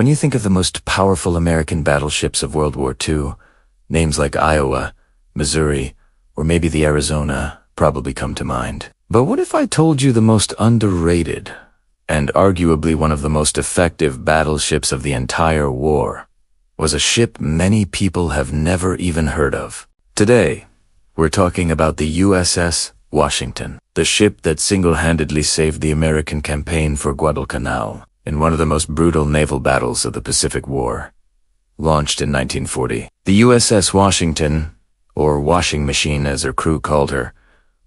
When you think of the most powerful American battleships of World War II, names like Iowa, Missouri, or maybe the Arizona probably come to mind. But what if I told you the most underrated, and arguably one of the most effective battleships of the entire war, was a ship many people have never even heard of? Today, we're talking about the USS Washington, the ship that single-handedly saved the American campaign for Guadalcanal in one of the most brutal naval battles of the Pacific War. Launched in 1940, the USS Washington, or Washing Machine as her crew called her,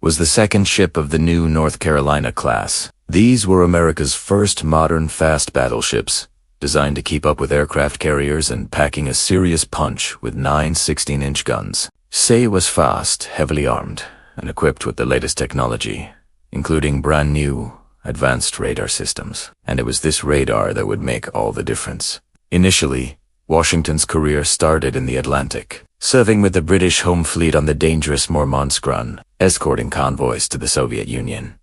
was the second ship of the new North Carolina class. These were America's first modern fast battleships, designed to keep up with aircraft carriers and packing a serious punch with 9 16-inch guns. It was fast, heavily armed, and equipped with the latest technology, including brand new, advanced radar systems. And it was this radar that would make all the difference. Initially, Washington's career started in the Atlantic, serving with the British home fleet on the dangerous Murmansk-run, escorting convoys to the Soviet Union.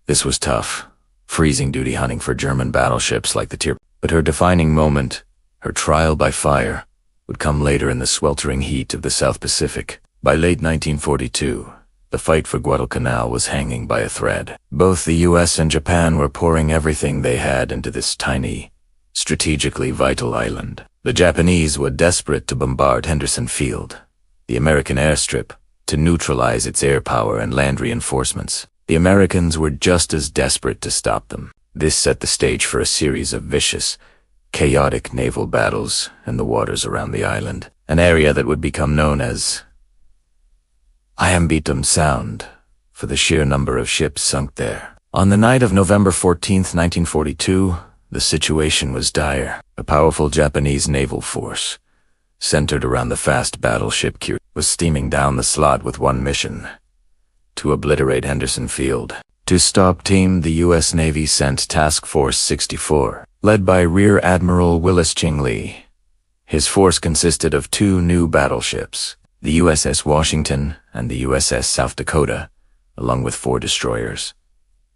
This was tough, freezing duty hunting for German battleships like the Tyr. But her defining moment, her trial by fire, would come later in the sweltering heat of the South Pacific. By late 1942, the fight for Guadalcanal was hanging by a thread. Both the US and Japan were pouring everything they had into this tiny, strategically vital island. The Japanese were desperate to bombard Henderson Field, the American airstrip, to neutralize its air power and land reinforcements. The Americans were just as desperate to stop them. This set the stage for a series of vicious, chaotic naval battles in the waters around the island, an area that would become known as Iambitum Sound for the sheer number of ships sunk there. On the night of November 14, 1942, the situation was dire. A powerful Japanese naval force, centered around the fast battleship Q, was steaming down the slot with one mission: to obliterate Henderson Field. To stop team, the U.S. Navy sent Task Force 64, led by Rear Admiral Willis Chingley. His force consisted of 2 new battleships, the USS Washington and the USS South Dakota, along with 4 destroyers.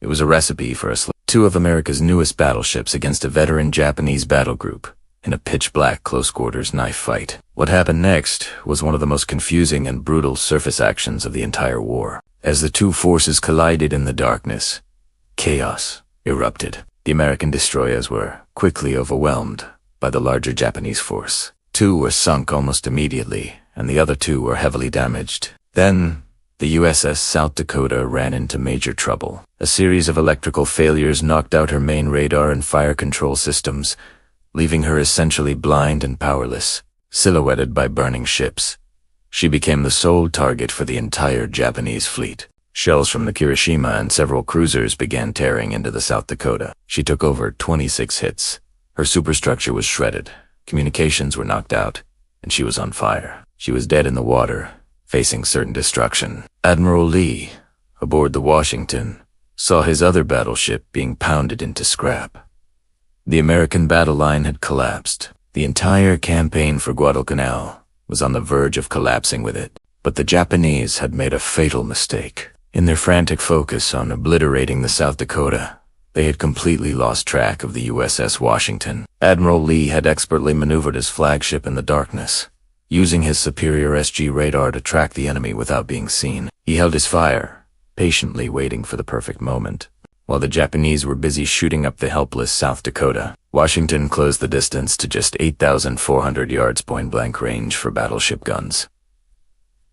It was a recipe for a 2 of America's newest battleships against a veteran Japanese battle group in a pitch-black close-quarters knife fight. What happened next was one of the most confusing and brutal surface actions of the entire war. As the 2 forces collided in the darkness, chaos erupted. The American destroyers were quickly overwhelmed by the larger Japanese force. 2 were sunk almost immediately, and the other 2 were heavily damaged. Then, the USS South Dakota ran into major trouble. A series of electrical failures knocked out her main radar and fire control systems, leaving her essentially blind and powerless. Silhouetted by burning ships, she became the sole target for the entire Japanese fleet. Shells from the Kirishima and several cruisers began tearing into the South Dakota. She took over 26 hits. Her superstructure was shredded, communications were knocked out, and she was on fire. She was dead in the water, facing certain destruction. Admiral Lee, aboard the Washington, saw his other battleship being pounded into scrap. The American battle line had collapsed. The entire campaign for Guadalcanal was on the verge of collapsing with it. But the Japanese had made a fatal mistake. In their frantic focus on obliterating the South Dakota, they had completely lost track of the USS Washington. Admiral Lee had expertly maneuvered his flagship in the darkness, using his superior SG radar to track the enemy without being seen. He held his fire, patiently waiting for the perfect moment. While the Japanese were busy shooting up the helpless South Dakota, Washington closed the distance to just 8,400 yards point-blank range for battleship guns.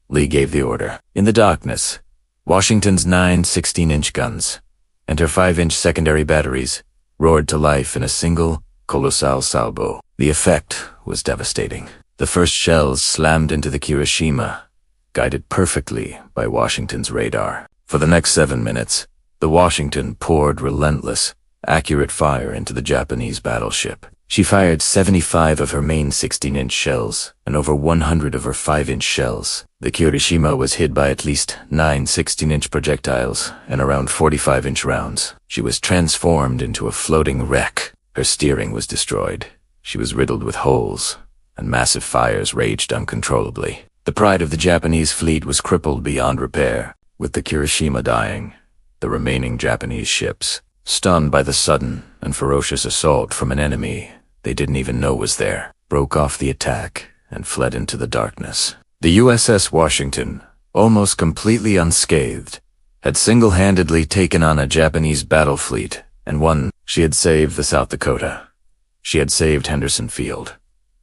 Lee gave the order. In the darkness, Washington's 9 16-inch guns and her 5-inch secondary batteries roared to life in a single, colossal salvo. The effect was devastating. The first shells slammed into the Kirishima, guided perfectly by Washington's radar. For the next 7 minutes, the Washington poured relentless, accurate fire into the Japanese battleship. She fired 75 of her main 16-inch shells and over 100 of her 5-inch shells. The Kirishima was hit by at least 9 16-inch projectiles and around 45-inch rounds. She was transformed into a floating wreck. Her steering was destroyed. She was riddled with holes, and massive fires raged uncontrollably. The pride of the Japanese fleet was crippled beyond repair, with the Kirishima dying. The remaining Japanese ships, stunned by the sudden and ferocious assault from an enemy they didn't even know was there, broke off the attack and fled into the darkness. The USS Washington, almost completely unscathed, had single-handedly taken on a Japanese battle fleet and won. She had saved the South Dakota. She had saved Henderson Field.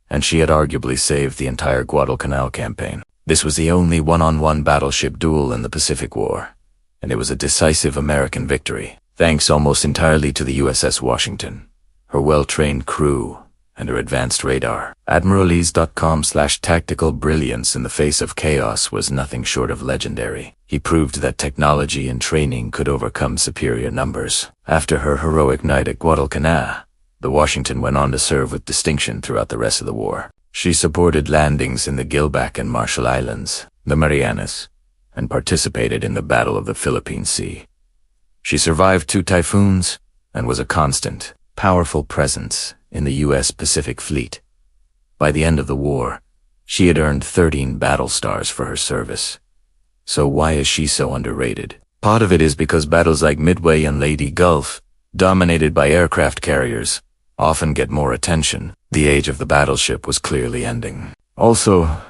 And she had arguably saved the entire Guadalcanal campaign. This was the only one-on-one battleship duel in the Pacific War, and it was a decisive American victory, thanks almost entirely to the USS Washington, her well-trained crew, and her advanced radar. Admiralese.com/tactical brilliance in the face of chaos was nothing short of legendary. He proved that technology and training could overcome superior numbers. After her heroic night at Guadalcanal, the Washington went on to serve with distinction throughout the rest of the war. She supported landings in the Gilback and Marshall Islands, the Marianas, and participated in the Battle of the Philippine Sea. She survived 2 typhoons and was a constant, powerful presence in the U.S. Pacific Fleet. By the end of the war, she had earned 13 battle stars for her service. So why is she so underrated? Part of it is because battles like Midway and Leyte Gulf, dominated by aircraft carriers, often get more attention. The age of the battleship was clearly ending. Also,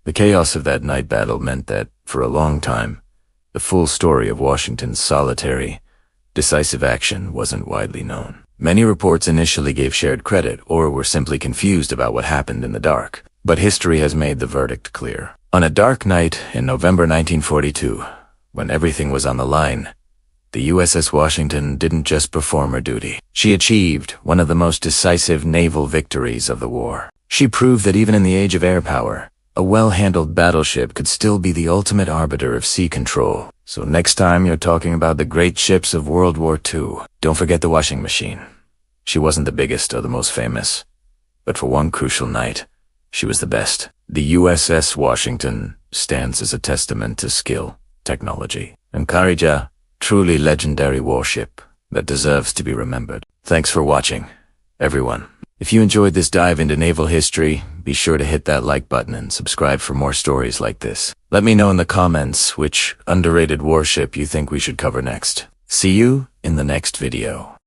the chaos of that night battle meant that, for a long time, the full story of Washington's solitary, decisive action wasn't widely known. Many reports initially gave shared credit or were simply confused about what happened in the dark. But history has made the verdict clear. On a dark night in November 1942, when everything was on the line, the USS Washington didn't just perform her duty. She achieved one of the most decisive naval victories of the war. She proved that even in the age of air power, a well-handled battleship could still be the ultimate arbiter of sea control. So next time you're talking about the great ships of World War II, don't forget the washing machine. She wasn't the biggest or the most famous, but for one crucial night, she was the best. The USS Washington stands as a testament to skill, technology, and courage, a truly legendary warship that deserves to be remembered. Thanks for watching, everyone. If you enjoyed this dive into naval history, be sure to hit that like button and subscribe for more stories like this. Let me know in the comments which underrated warship you think we should cover next. See you in the next video.